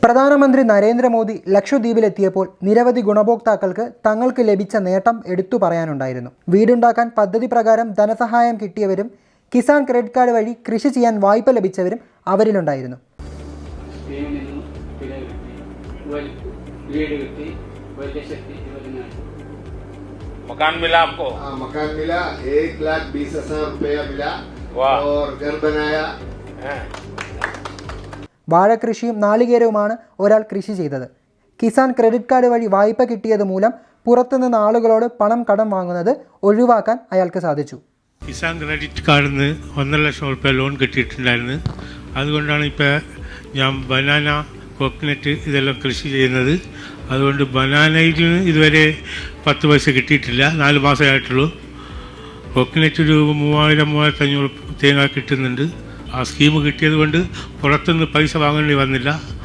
പ്രധാനമന്ത്രി നരേന്ദ്രമോദി ലക്ഷദ്വീപിലെത്തിയപ്പോൾ നിരവധി ഗുണഭോക്താക്കൾക്ക് തങ്ങൾക്ക് ലഭിച്ച നേട്ടം എടുത്തു പറയാനുണ്ടായിരുന്നു. വീടുണ്ടാക്കാൻ പദ്ധതി പ്രകാരം ധനസഹായം കിട്ടിയവരും കിസാൻ ക്രെഡിറ്റ് കാർഡ് വഴി കൃഷി ചെയ്യാൻ വായ്പ ലഭിച്ചവരും അവരിലുണ്ടായിരുന്നു. मकान मिला आपको? मकान मिला, 1,20,000 रुपया मिला और घर बनाया. വാഴകൃഷിയും നാളികേരവുമാണ് ഒരാൾ കൃഷി ചെയ്തത്. കിസാൻ ക്രെഡിറ്റ് കാർഡ് വഴി വായ്പ കിട്ടിയത് മൂലം പുറത്തുനിന്ന് ആളുകളോട് പണം കടം വാങ്ങുന്നത് ഒഴിവാക്കാൻ അയാൾക്ക് സാധിച്ചു. കിസാൻ ക്രെഡിറ്റ് കാർഡിൽ നിന്ന് 1.5 ലക്ഷം രൂപ ലോൺ കിട്ടിയിട്ടുണ്ടായിരുന്നു. അതുകൊണ്ടാണ് ഇപ്പോൾ ഞാൻ ബനാന, കോക്കനട്ട് ഇതെല്ലാം കൃഷി ചെയ്യുന്നത്. അതുകൊണ്ട് ബനാനയിൽ ഇതുവരെ 10 പൈസ കിട്ടിയിട്ടില്ല, 4 മാസമായിട്ടുള്ളൂ. കോക്കനറ്റ് ഒരു 3,000-3,500 തേങ്ങ കിട്ടുന്നുണ്ട്. ആ സ്കീം കിട്ടിയത് കൊണ്ട് പുറത്തുനിന്ന് പൈസ വാങ്ങേണ്ടി വന്നില്ല.